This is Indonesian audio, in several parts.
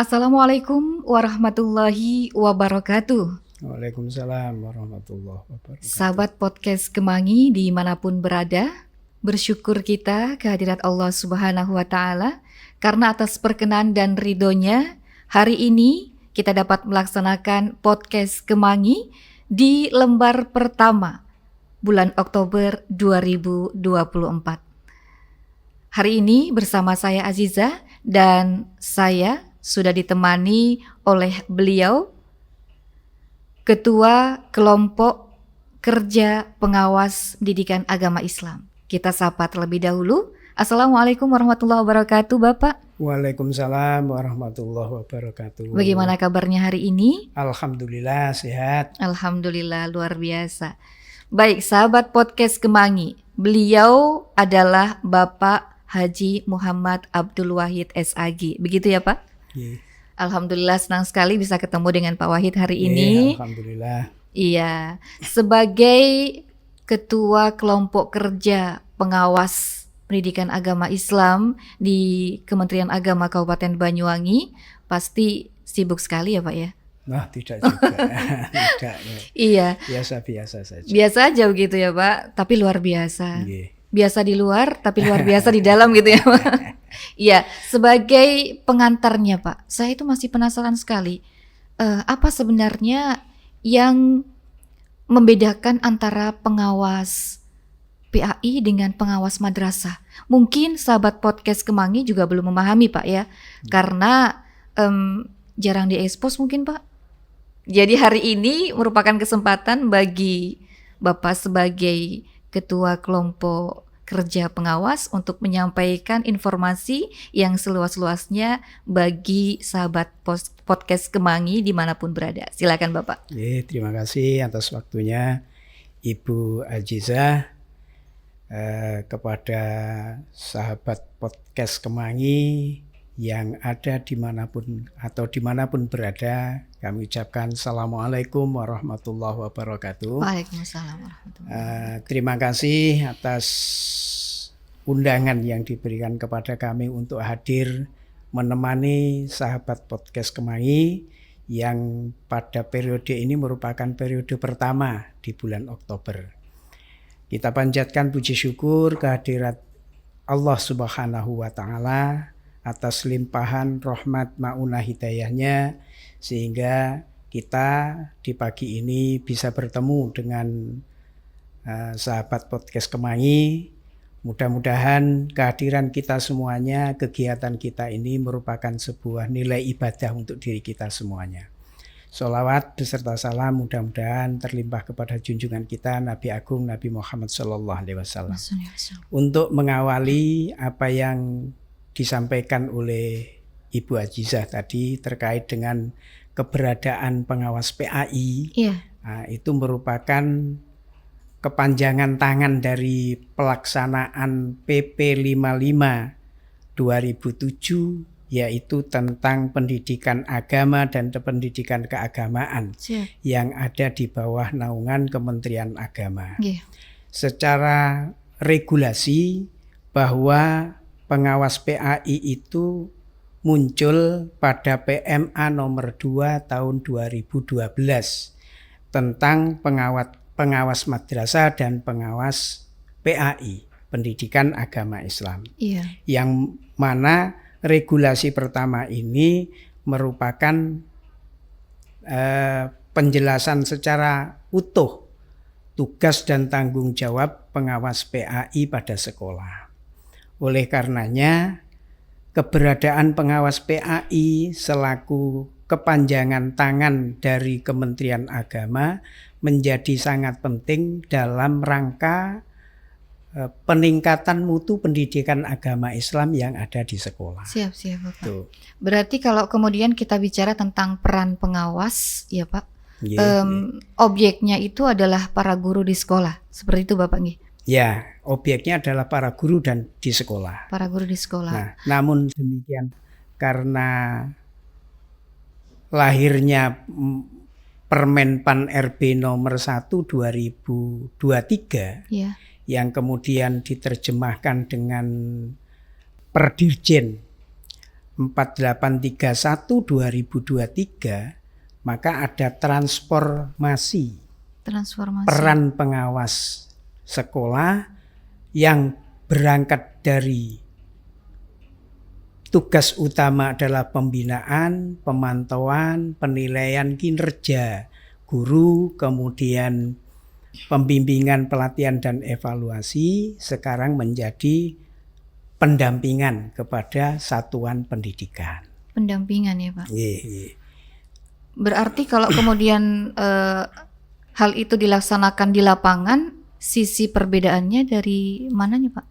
Assalamualaikum warahmatullahi wabarakatuh. Waalaikumsalam warahmatullahi wabarakatuh. Sahabat podcast Kemangi dimanapun berada, bersyukur kita kehadirat Allah Subhanahu wa Ta'ala karena atas perkenan dan ridhonya hari ini kita dapat melaksanakan podcast Kemangi di lembar pertama bulan Oktober 2024. Hari ini bersama saya Aziza dan saya sudah ditemani oleh beliau, Ketua Kelompok Kerja Pengawas Pendidikan Agama Islam. Kita sapa terlebih dahulu. Assalamualaikum warahmatullahi wabarakatuh, Bapak. Waalaikumsalam warahmatullahi wabarakatuh. Bagaimana kabarnya hari ini? Alhamdulillah sehat. Alhamdulillah luar biasa. Baik, sahabat podcast Kemangi, beliau adalah Bapak Haji Muhammad Abdul Wahid SAG. Begitu ya, Pak? Alhamdulillah senang sekali bisa ketemu dengan Pak Wahid hari ini. Alhamdulillah. Iya, sebagai Ketua Kelompok Kerja Pengawas Pendidikan Agama Islam di Kementerian Agama Kabupaten Banyuwangi, pasti sibuk sekali ya Pak ya? Nah, tidak juga. Tidak. Iya. Biasa-biasa saja. Biasa aja begitu ya Pak, tapi luar biasa. Nggih. Biasa di luar, tapi luar biasa di dalam gitu ya Pak. Iya, sebagai pengantarnya Pak, saya itu masih penasaran sekali. Apa sebenarnya yang membedakan antara pengawas PAI dengan pengawas madrasah? Mungkin sahabat podcast Kemangi juga belum memahami Pak ya, karena jarang diekspos mungkin Pak. Jadi hari ini merupakan kesempatan bagi Bapak sebagai Ketua Kelompok Kerja Pengawas untuk menyampaikan informasi yang seluas-luasnya bagi sahabat podcast Kemangi dimanapun berada. Silakan Bapak. Terima kasih atas waktunya Ibu Aziza. Kepada sahabat podcast Kemangi yang ada dimanapun berada, kami ucapkan Assalamualaikum warahmatullahi wabarakatuh. Waalaikumsalam warahmatullahi wabarakatuh. Terima kasih atas undangan yang diberikan kepada kami untuk hadir menemani sahabat podcast Kemangi yang pada periode ini merupakan periode pertama di bulan Oktober. Kita panjatkan puji syukur kehadirat Allah Subhanahu wa Ta'ala atas limpahan rahmat maunah hidayahnya, sehingga kita di pagi ini bisa bertemu dengan sahabat podcast Kemangi. Mudah-mudahan kehadiran kita semuanya, kegiatan kita ini merupakan sebuah nilai ibadah untuk diri kita semuanya. Sholawat beserta salam mudah-mudahan terlimpah kepada junjungan kita Nabi Agung Nabi Muhammad SAW. Untuk mengawali apa yang disampaikan oleh Ibu Azizah tadi terkait dengan keberadaan pengawas PAI, itu merupakan kepanjangan tangan dari pelaksanaan PP 55 2007, yaitu tentang pendidikan agama dan pendidikan keagamaan yang ada di bawah naungan Kementerian Agama. Secara regulasi bahwa pengawas PAI itu muncul pada PMA nomor 2 tahun 2012 tentang pengawas madrasah dan pengawas PAI, pendidikan agama Islam. Yang mana regulasi pertama ini merupakan penjelasan secara utuh tugas dan tanggung jawab pengawas PAI pada sekolah. Oleh karenanya, keberadaan pengawas PAI selaku kepanjangan tangan dari Kementerian Agama menjadi sangat penting dalam rangka peningkatan mutu pendidikan agama Islam yang ada di sekolah. Siap Bapak. Berarti kalau kemudian kita bicara tentang peran pengawas, ya Pak, objeknya itu adalah para guru di sekolah, seperti itu Bapak nggih? Ya, objeknya adalah para guru dan di sekolah. Para guru di sekolah. Nah, namun demikian karena lahirnya Permenpan RB nomor 1 2023 yang kemudian diterjemahkan dengan Perdirjen, 4831-2023, maka ada transformasi peran pengawas sekolah yang berangkat dari tugas utama adalah pembinaan, pemantauan, penilaian kinerja guru, kemudian pembimbingan, pelatihan, dan evaluasi, sekarang menjadi pendampingan kepada satuan pendidikan. Pendampingan ya Pak. Iya. Berarti kalau kemudian hal itu dilaksanakan di lapangan, sisi perbedaannya dari mananya Pak?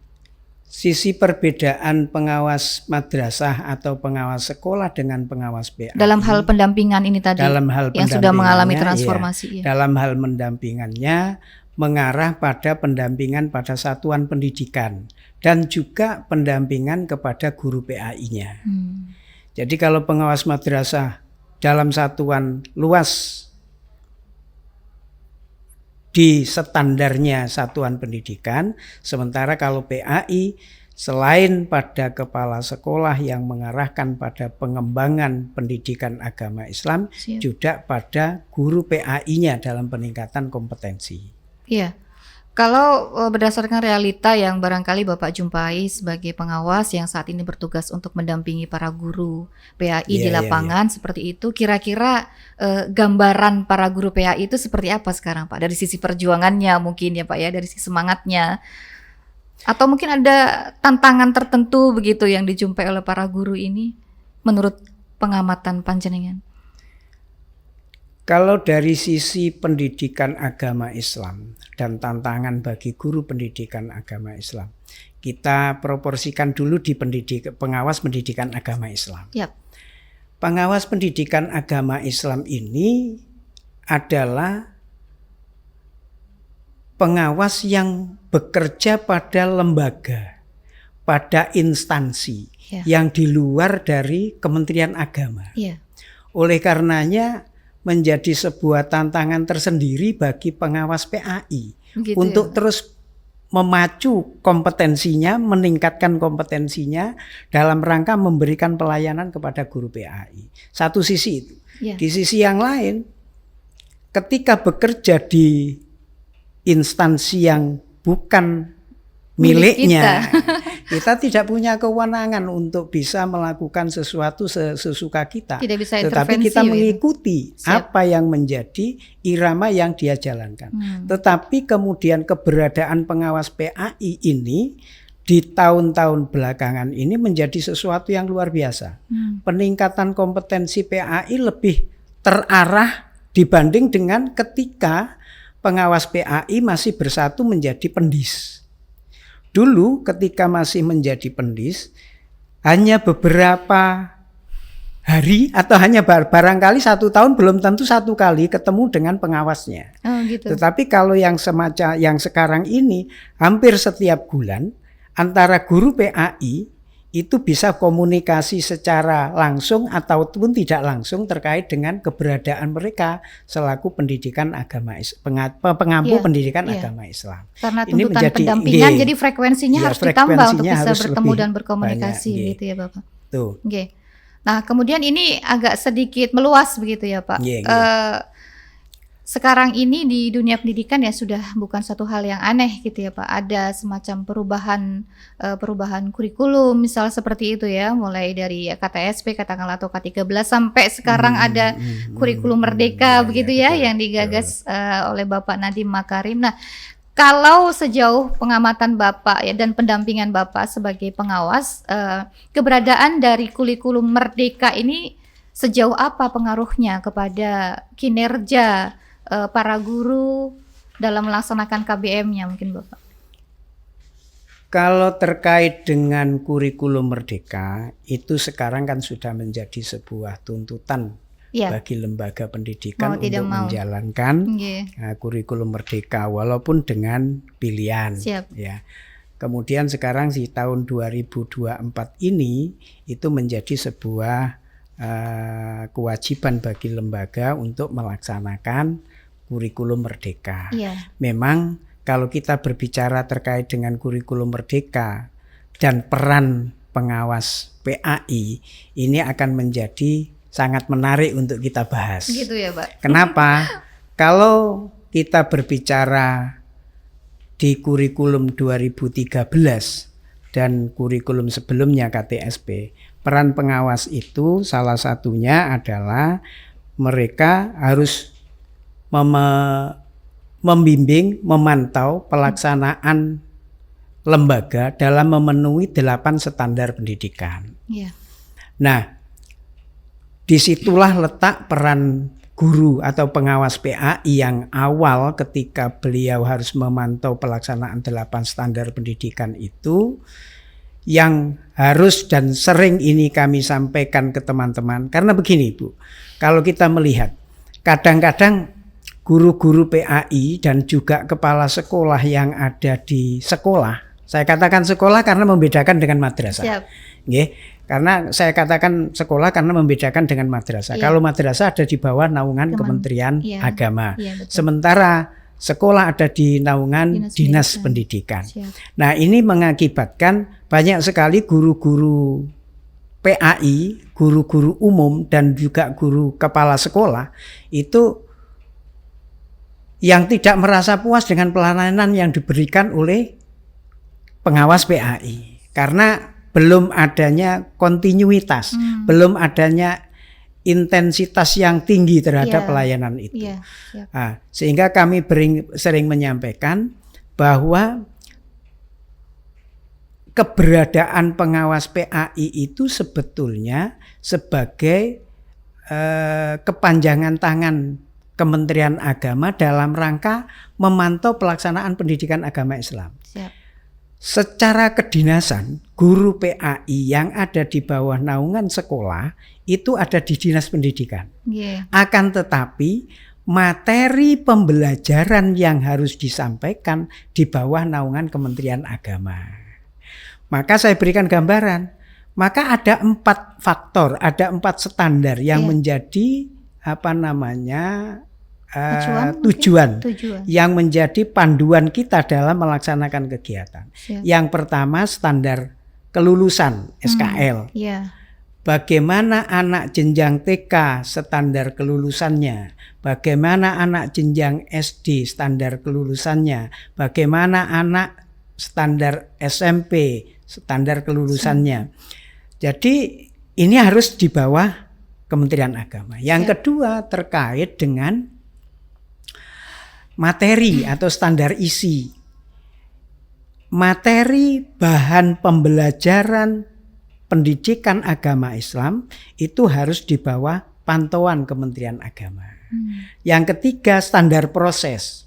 Sisi perbedaan pengawas madrasah atau pengawas sekolah dengan pengawas PAI dalam hal pendampingan ini tadi, dalam hal yang sudah mengalami pendampingannya, transformasi. Ya, dalam hal mendampingannya mengarah pada pendampingan pada satuan pendidikan dan juga pendampingan kepada guru PAI-nya. Jadi kalau pengawas madrasah dalam satuan luas di standarnya satuan pendidikan, sementara kalau PAI selain pada kepala sekolah yang mengarahkan pada pengembangan pendidikan agama Islam, juga pada guru PAI-nya dalam peningkatan kompetensi. Iya. Kalau berdasarkan realita yang barangkali Bapak jumpai sebagai pengawas yang saat ini bertugas untuk mendampingi para guru PAI di lapangan seperti itu, kira-kira gambaran para guru PAI itu seperti apa sekarang Pak? Dari sisi perjuangannya mungkin ya Pak ya, dari sisi semangatnya. Atau mungkin ada tantangan tertentu begitu yang dijumpai oleh para guru ini menurut pengamatan panjenengan? Kalau dari sisi pendidikan agama Islam dan tantangan bagi guru pendidikan agama Islam, kita proporsikan dulu di pengawas pendidikan agama Islam. Yep. Pengawas pendidikan agama Islam ini adalah pengawas yang bekerja pada lembaga, pada instansi yang di luar dari Kementerian Agama. Oleh karenanya menjadi sebuah tantangan tersendiri bagi pengawas PAI untuk terus memacu kompetensinya, meningkatkan kompetensinya dalam rangka memberikan pelayanan kepada guru PAI. Satu sisi itu. Di sisi yang lain, ketika bekerja di instansi yang bukan miliknya, kita tidak punya kewenangan untuk bisa melakukan sesuatu sesuka kita. Tidak bisa tetapi kita mengikuti apa yang menjadi irama yang dia jalankan. Tetapi kemudian keberadaan pengawas PAI ini di tahun-tahun belakangan ini menjadi sesuatu yang luar biasa. Peningkatan kompetensi PAI lebih terarah dibanding dengan ketika pengawas PAI masih bersatu menjadi pendis. Dulu ketika masih menjadi pendis, hanya beberapa hari atau hanya barangkali 1 tahun belum tentu 1 kali ketemu dengan pengawasnya. Tetapi kalau yang semacam yang sekarang ini hampir setiap bulan antara guru PAI itu bisa komunikasi secara langsung ataupun tidak langsung terkait dengan keberadaan mereka selaku pendidikan agama pengampu pendidikan agama Islam. Karena tuntutan pendampingan jadi frekuensinya harus ditambah untuk bisa bertemu dan berkomunikasi banyak, gitu ya Bapak. Tuh. Nah kemudian ini agak sedikit meluas begitu ya Pak. Sekarang ini di dunia pendidikan ya sudah bukan satu hal yang aneh gitu ya Pak. Ada semacam perubahan kurikulum misal seperti itu ya. Mulai dari KTSP katakanlah atau K13 sampai sekarang ada kurikulum merdeka begitu ya yang digagas oleh Bapak Nadiem Makarim. Nah kalau sejauh pengamatan Bapak ya dan pendampingan Bapak sebagai pengawas, keberadaan dari kurikulum merdeka ini sejauh apa pengaruhnya kepada kinerja para guru dalam melaksanakan KBM-nya mungkin Bapak? Kalau terkait dengan kurikulum merdeka itu sekarang kan sudah menjadi sebuah tuntutan bagi lembaga pendidikan untuk menjalankan kurikulum merdeka walaupun dengan pilihan. Ya. Kemudian sekarang di tahun 2024 ini itu menjadi sebuah kewajiban bagi lembaga untuk melaksanakan kurikulum merdeka. Memang kalau kita berbicara terkait dengan kurikulum merdeka dan peran pengawas PAI ini akan menjadi sangat menarik untuk kita bahas. Gitu ya, Pak. Kenapa? Kalau kita berbicara di kurikulum 2013 dan kurikulum sebelumnya KTSP, peran pengawas itu salah satunya adalah mereka harus membimbing, memantau pelaksanaan lembaga dalam memenuhi 8 standar pendidikan. Iya. Nah, disitulah letak peran guru atau pengawas PAI yang awal ketika beliau harus memantau pelaksanaan 8 standar pendidikan itu, yang harus dan sering ini kami sampaikan ke teman-teman. Karena begini Bu, kalau kita melihat kadang-kadang guru-guru PAI dan juga kepala sekolah yang ada di sekolah, saya katakan sekolah karena membedakan dengan madrasah. Siap. Karena saya katakan sekolah karena membedakan dengan madrasah. Iya. Kalau madrasah ada di bawah naungan Kementerian iya. Agama. Iya, betul. Sementara sekolah ada di naungan Dinas Pendidikan. Siap. Nah, ini mengakibatkan banyak sekali guru-guru PAI, guru-guru umum dan juga guru kepala sekolah itu yang tidak merasa puas dengan pelayanan yang diberikan oleh pengawas PAI. Karena belum adanya kontinuitas, belum adanya intensitas yang tinggi terhadap pelayanan itu. Iya, Nah, sehingga kami sering menyampaikan bahwa keberadaan pengawas PAI itu sebetulnya sebagai kepanjangan tangan Kementerian Agama dalam rangka memantau pelaksanaan pendidikan agama Islam. Siap. Secara kedinasan, guru PAI yang ada di bawah naungan sekolah itu ada di Dinas Pendidikan. Yeah. Akan tetapi materi pembelajaran yang harus disampaikan di bawah naungan Kementerian Agama. Maka saya berikan gambaran. Maka ada 4 faktor, ada 4 standar yang menjadi tujuan yang menjadi panduan kita dalam melaksanakan kegiatan. Siap. Yang pertama standar kelulusan SKL. Bagaimana anak jenjang TK standar kelulusannya, bagaimana anak jenjang SD standar kelulusannya, bagaimana anak standar SMP standar kelulusannya. Jadi ini harus di bawah Kementerian Agama. Yang kedua terkait dengan materi atau standar isi. Materi bahan pembelajaran pendidikan agama Islam itu harus di bawah pantauan Kementerian Agama. Yang ketiga standar proses.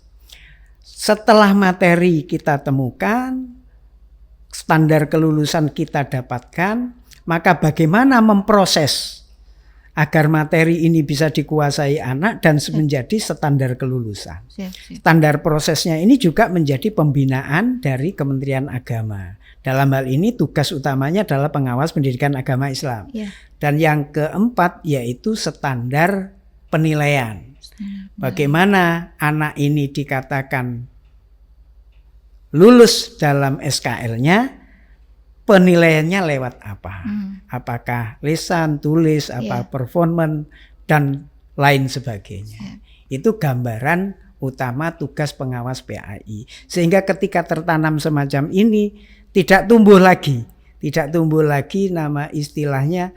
Setelah materi kita temukan, standar kelulusan kita dapatkan, maka bagaimana memproses agar materi ini bisa dikuasai anak dan menjadi standar kelulusan. Standar prosesnya ini juga menjadi pembinaan dari Kementerian Agama. Dalam hal ini tugas utamanya adalah pengawas pendidikan agama Islam. Dan yang keempat yaitu standar penilaian. Bagaimana anak ini dikatakan lulus dalam SKL-nya, penilaiannya lewat apa? Apakah lisan, tulis, performance, dan lain sebagainya. Itu gambaran utama tugas pengawas PAI. Sehingga ketika tertanam semacam ini, tidak tumbuh lagi nama istilahnya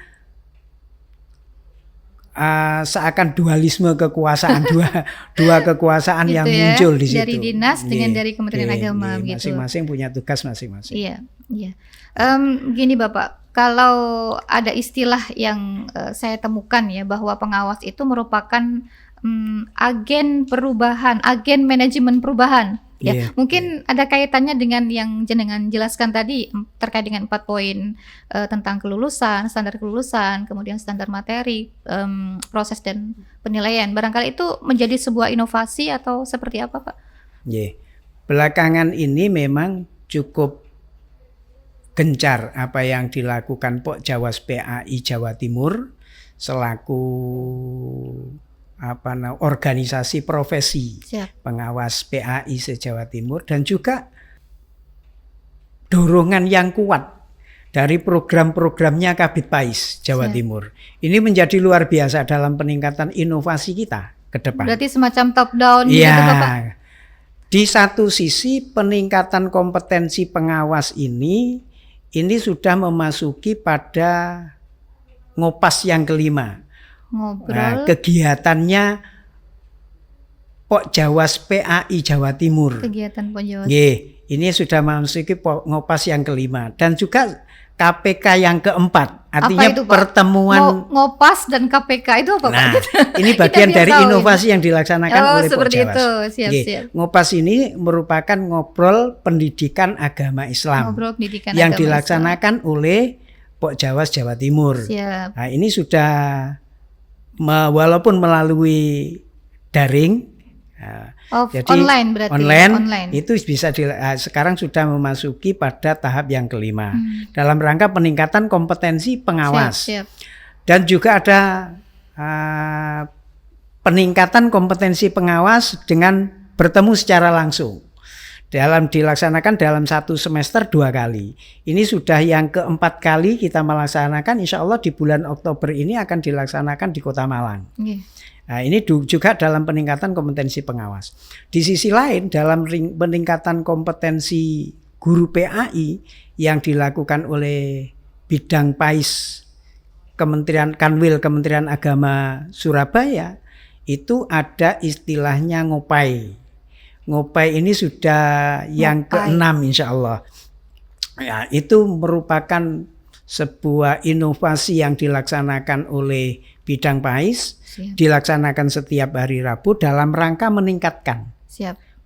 seakan dualisme kekuasaan, dua kekuasaan gitu yang muncul di situ. Dari dinas dengan dari Kementerian Agama gitu. Masing-masing punya tugas masing-masing. Iya. Gini Bapak, kalau ada istilah yang saya temukan ya, bahwa pengawas itu merupakan agen perubahan, agen manajemen perubahan. Mungkin ada kaitannya dengan yang jenengan jelaskan tadi terkait dengan 4 poin tentang kelulusan, standar kelulusan, kemudian standar materi, proses dan penilaian. Barangkali itu menjadi sebuah inovasi atau seperti apa, Pak? Belakangan ini memang cukup gencar apa yang dilakukan Pok Jawas PAI Jawa Timur selaku organisasi profesi pengawas PAI se-Jawa Timur, dan juga dorongan yang kuat dari program-programnya Kabid Pais Jawa Timur. Ini menjadi luar biasa dalam peningkatan inovasi kita ke depan. Berarti semacam top down gitu Ya, Bapak? di satu sisi peningkatan kompetensi pengawas ini sudah memasuki pada ngopas yang kelima. Ngobrol. Kegiatannya Pok Jawas PAI Jawa Timur. Kegiatan Pok Ini sudah memasuki ngopas yang kelima dan juga KPK yang keempat. Artinya apa itu, Pak? pertemuan Ngopas dan KPK itu apa, Nah, Pak? ini bagian dari inovasi yang dilaksanakan oleh Pok seperti Jawas. itu. Siap. Ngopas ini merupakan ngobrol pendidikan agama Islam Ngobrol pendidikan yang agama dilaksanakan oleh Pok Jawas Jawa Timur. Siap. Nah, ini sudah walaupun melalui daring, jadi online berarti. online itu bisa sekarang sudah memasuki pada tahap yang kelima dalam rangka peningkatan kompetensi pengawas. Siap. Dan juga ada peningkatan kompetensi pengawas dengan bertemu secara langsung. Dilaksanakan dalam satu semester 2 kali. Ini sudah yang keempat kali kita melaksanakan. Insya Allah di bulan Oktober ini akan dilaksanakan di Kota Malang. Nah, ini juga dalam peningkatan kompetensi pengawas. Di sisi lain dalam peningkatan kompetensi guru PAI yang dilakukan oleh bidang PAIS Kementerian Kanwil Kementerian Agama Surabaya, itu ada istilahnya ngopai. Ngopai ini sudah yang keenam insya Allah. Ya, itu merupakan sebuah inovasi yang dilaksanakan oleh bidang PAIS. Dilaksanakan setiap hari Rabu dalam rangka meningkatkan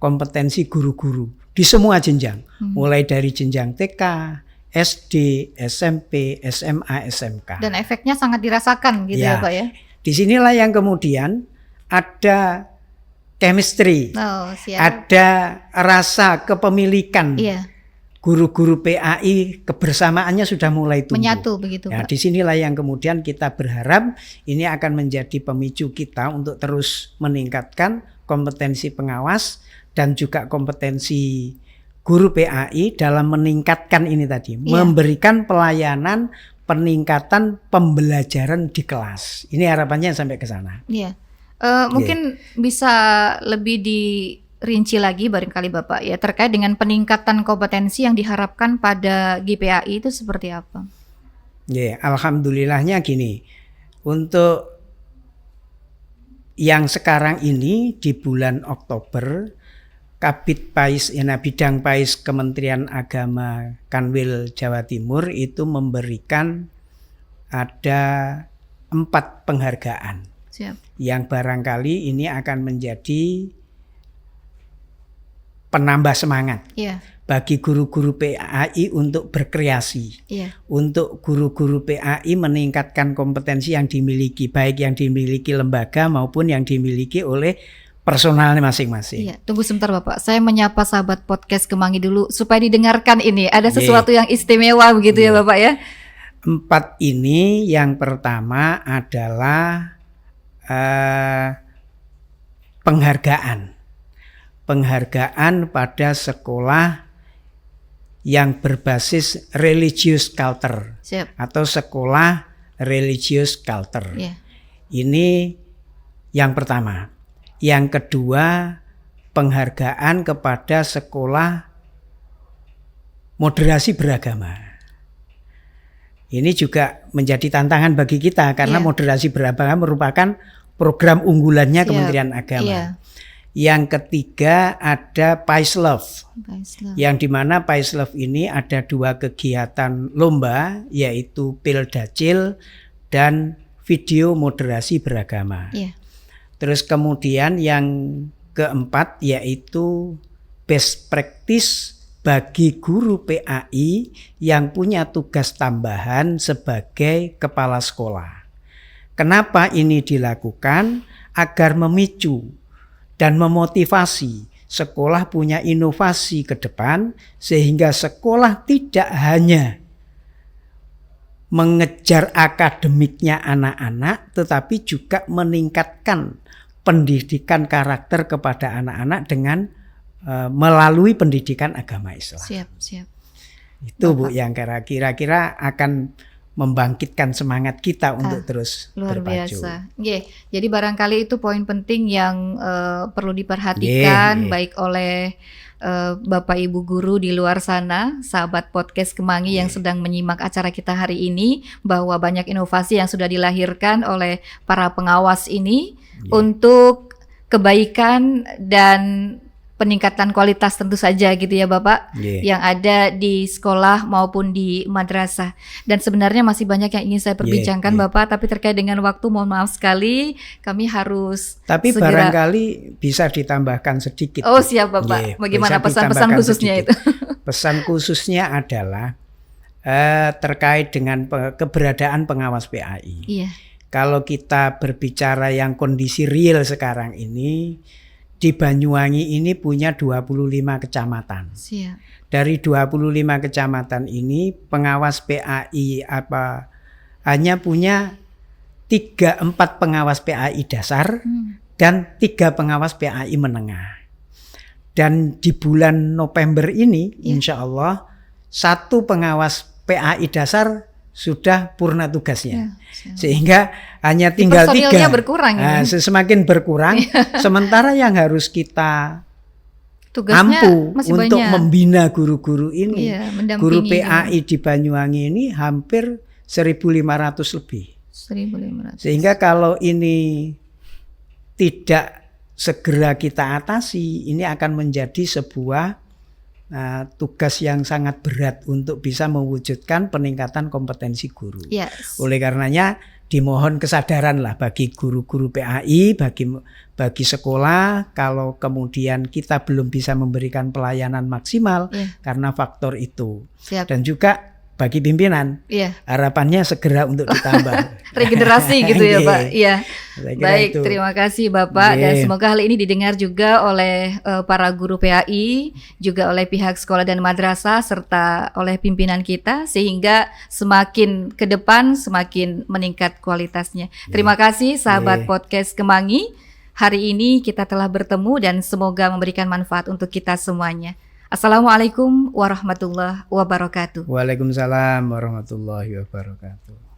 kompetensi guru-guru di semua jenjang, mulai dari jenjang TK, SD, SMP, SMA, SMK. Dan efeknya sangat dirasakan gitu ya Pak ya. Disinilah yang kemudian ada chemistry, ada rasa kepemilikan. Guru-guru PAI kebersamaannya sudah mulai tumbuh. Menyatu begitu, Pak. Pak. Disinilah yang kemudian kita berharap ini akan menjadi pemicu kita untuk terus meningkatkan kompetensi pengawas dan juga kompetensi guru PAI dalam meningkatkan ini tadi, memberikan pelayanan peningkatan pembelajaran di kelas. Ini harapannya sampai ke sana. Mungkin bisa lebih dirinci lagi barangkali Bapak ya terkait dengan peningkatan kompetensi yang diharapkan pada GPAI itu seperti apa? Alhamdulillahnya gini, untuk yang sekarang ini di bulan Oktober Kabid Pais, bidang Pais Kementerian Agama Kanwil Jawa Timur itu memberikan ada 4 penghargaan. Yang barangkali ini akan menjadi penambah semangat bagi guru-guru PAI untuk berkreasi, untuk guru-guru PAI meningkatkan kompetensi yang dimiliki, baik yang dimiliki lembaga maupun yang dimiliki oleh personalnya masing-masing. Tunggu sebentar Bapak, saya menyapa sahabat podcast Kemangi dulu supaya didengarkan ini ada sesuatu yang istimewa begitu ya Bapak ya. 4 ini yang pertama adalah penghargaan pada sekolah yang berbasis religious culture atau sekolah religious culture. Ini yang pertama. Yang kedua, penghargaan kepada sekolah moderasi beragama. Ini juga menjadi tantangan bagi kita karena moderasi beragama merupakan program unggulannya Kementerian Agama. Yang ketiga ada Pais Love. Yang dimana Pais Love ini ada 2 kegiatan lomba, yaitu Pildacil dan video moderasi beragama. Terus kemudian yang keempat yaitu best practice bagi guru PAI yang punya tugas tambahan sebagai kepala sekolah. Kenapa ini dilakukan? Agar memicu dan memotivasi sekolah punya inovasi ke depan sehingga sekolah tidak hanya mengejar akademiknya anak-anak tetapi juga meningkatkan pendidikan karakter kepada anak-anak dengan melalui pendidikan agama Islam. Itu Bu yang kira-kira akan membangkitkan semangat kita untuk terus luar berpacu. biasa. Jadi barangkali itu poin penting yang perlu diperhatikan baik oleh Bapak Ibu guru di luar sana, sahabat podcast Kemangi yang sedang menyimak acara kita hari ini, bahwa banyak inovasi yang sudah dilahirkan oleh para pengawas ini untuk kebaikan dan peningkatan kualitas tentu saja gitu ya Bapak, yang ada di sekolah maupun di madrasah. Dan sebenarnya masih banyak yang ingin saya perbincangkan Bapak, tapi terkait dengan waktu mohon maaf sekali, kami harus tapi segera... barangkali bisa ditambahkan sedikit. Oh siap Bapak, bagaimana pesan-pesan khususnya sedikit. itu? Pesan khususnya adalah terkait dengan keberadaan pengawas PAI. Iya. Kalau kita berbicara yang kondisi real sekarang ini, di Banyuwangi ini punya 25 kecamatan. Siap. Dari 25 kecamatan ini pengawas PAI hanya punya 3-4 pengawas PAI dasar dan 3 pengawas PAI menengah. Dan di bulan November ini insya Allah 1 pengawas PAI dasar sudah purna tugasnya, sehingga hanya tinggal 3. Berkurang semakin berkurang. Sementara yang harus kita tugasnya mampu masih untuk banyak. Membina guru-guru ini, guru PAI di Banyuwangi ini hampir 1.500 lebih. 1.500. Sehingga kalau ini tidak segera kita atasi, ini akan menjadi sebuah tugas yang sangat berat untuk bisa mewujudkan peningkatan kompetensi guru. Oleh karenanya dimohon kesadaran lah bagi guru-guru PAI, bagi sekolah, kalau kemudian kita belum bisa memberikan pelayanan maksimal karena faktor itu. Dan juga bagi pimpinan, harapannya segera untuk ditambah. Regenerasi gitu ya Pak. Iya. Baik, itu. Terima kasih Bapak. Dan semoga hal ini didengar juga oleh para guru PAI, juga oleh pihak sekolah dan madrasah, serta oleh pimpinan kita, sehingga semakin ke depan semakin meningkat kualitasnya. Terima kasih sahabat podcast Kemangi. Hari ini kita telah bertemu dan semoga memberikan manfaat untuk kita semuanya. Assalamualaikum warahmatullahi wabarakatuh. Waalaikumsalam warahmatullahi wabarakatuh.